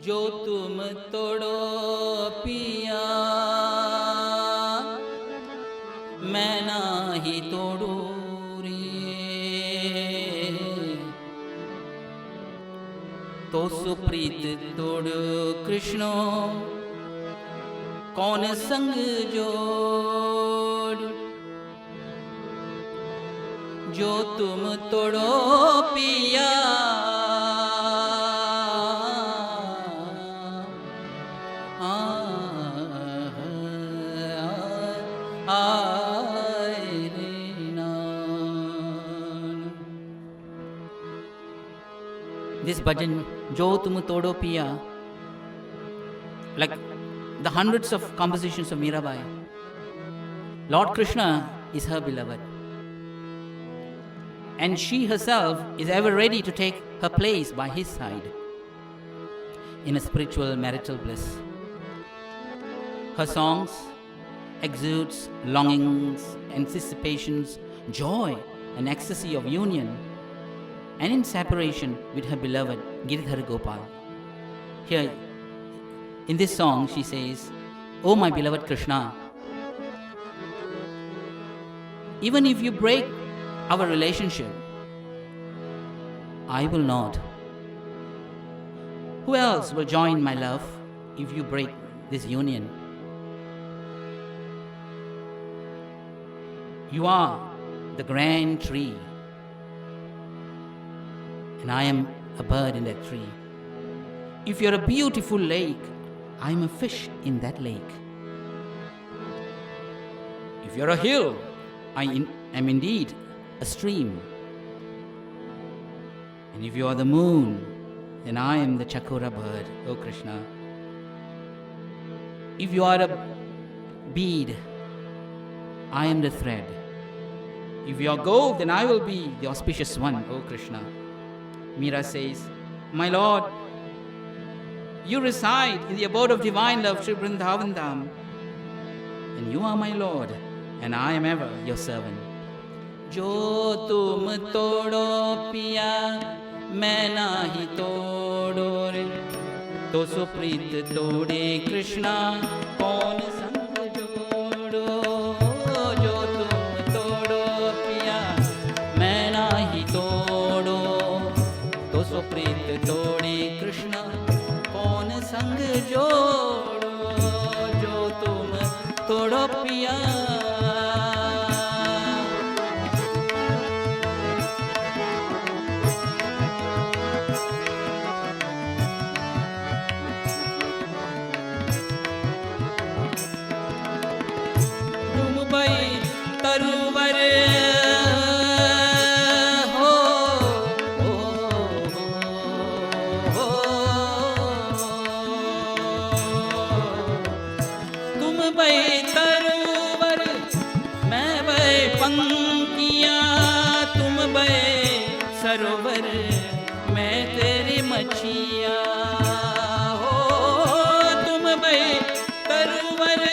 जो तुम तोड़ो पिया मैं नाही तोड़ू रे, तो सुप्रीत तोड़ो कृष्णो कौन संग जोड़। जो तुम तोड़ो पिया This bhajan, Jo Tum Todo Piya, like the hundreds of compositions of Mirabai, Lord Krishna is her beloved. And she herself is ever ready to take her place by his side in a spiritual marital bliss. Her songs exudes longings, anticipations, joy and ecstasy of union and in separation with her beloved Giridhar Gopal. Here, in this song, she says, "Oh my beloved Krishna, even if you break our relationship, I will not. Who else will join my love if you break this union? You are the grand tree, and I am a bird in that tree. If you're a beautiful lake, I am a fish in that lake. If you're a hill, I am indeed a stream. And if you are the moon, then I am the chakora bird, O Krishna. If you are a bead, I am the thread. If you are gold, then I will be the auspicious one, O Krishna." Meera says, "My Lord, you reside in the abode of divine love, Sri Vrindavan Dham, and you are my Lord, and I am ever your servant." जो तुम तोड़ो पिया मैं नाही तोड़ो रे, तो सुप्रीत तोड़े कृष्णा कौन संग जोड़ो। जो तुम तोड़ो पिया मैं नाही तोड़ो, तो सुप्रीत तोड़े कृष्णा कौन संग जोड़ो। जो तुम तोड़ो पिया तरुवर हो, तुम भई तरुवर मैं भई पंखियाँ, तुम भई सरोवर मैं तेरी मछियाँ हो। तुम भई तरुवर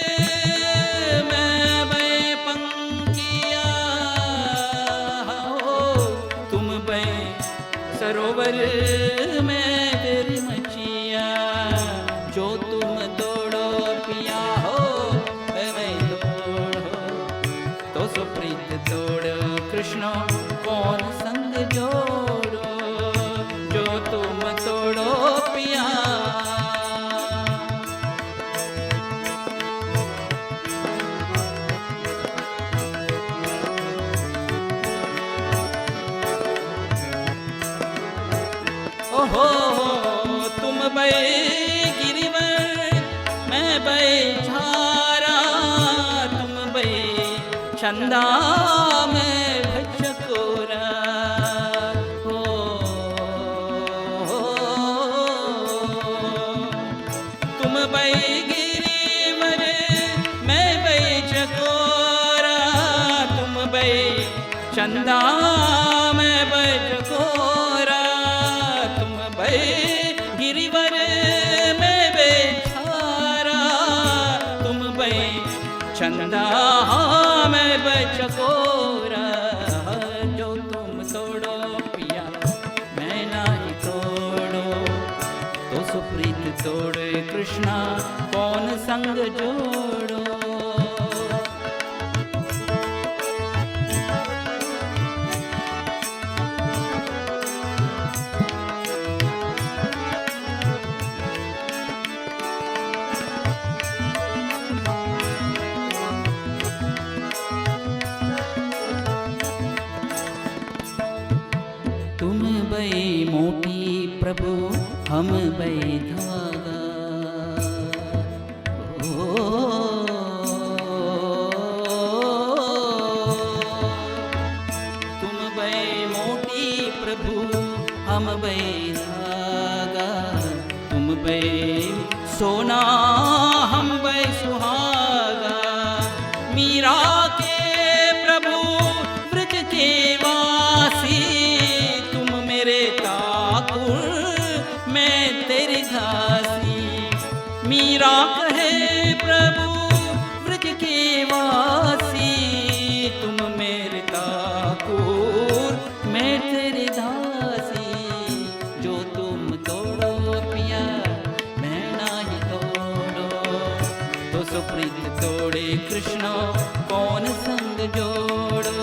सरोवर में तेरी मछिया। जो तुम तोड़ो पिया हो मैं तोड़ो, तो सुप्रीत तोड़ो कृष्ण कौन संग जोड़ो। जो तुम तोड़ो पिया हो, तुम भई गिरिवर मैं भई झारा, तुम भई चंदा मैं भई चकोरा हो। तुम भई गिरिवर मैं भई चकोरा, तुम भई चंदा मैं भई चकोरा। गिरिवर में बेचारा, तुम भई चंदा में बचकोरा। जो तुम तोड़ो पिया मैं नाही तोड़ो, तो सुप्रीत कृष्णा कौन संग जोड़ो। तुम बई मोटी प्रभु हम बई धागा, तुम बई मोटी प्रभु हम बई धागा, तुम बई सोना हम बई सुहागा। मीरा के प्रभु व्रज के वासी, मैं तेरी दासी। मीरा कहे प्रभु व्रज के वासी, तुम मेरे ठाकुर मैं तेरी दासी। जो तुम तोड़ो पिया मैं नहीं तोड़ो, तो सुप्रीत तोड़े कृष्ण कौन संग जोड़ो।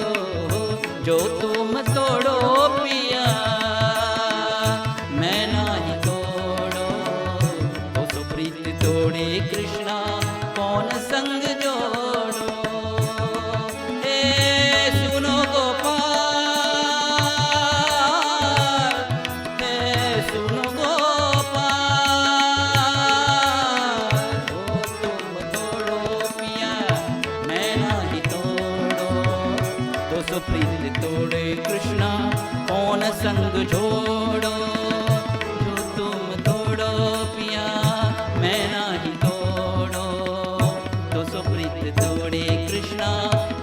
जो तुम तोड़ो पिया तोड़े कृष्णा कौन संग जोड़ो। हे सुनो गोपाल, हे सुनो गोपाल, ओ तुम तोड़ो पिया मैं नहीं तोड़ो, तो सुप्रीत तोड़े कृष्णा कौन संग जोड़ो। जो तुम तोड़ो पिया मैं नहीं तोड़ो, तो सुप्रीत तोड़े कृष्णा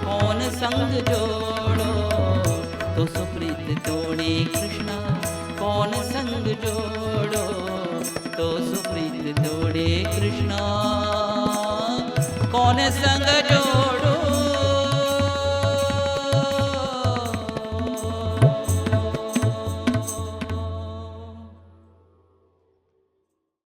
कौन संग जोड़ो। तो सुप्रीत तोड़े कृष्णा कौन संग जोड़ो, तो सुप्रीत तोड़े कृष्णा कौन संग जोड़ो।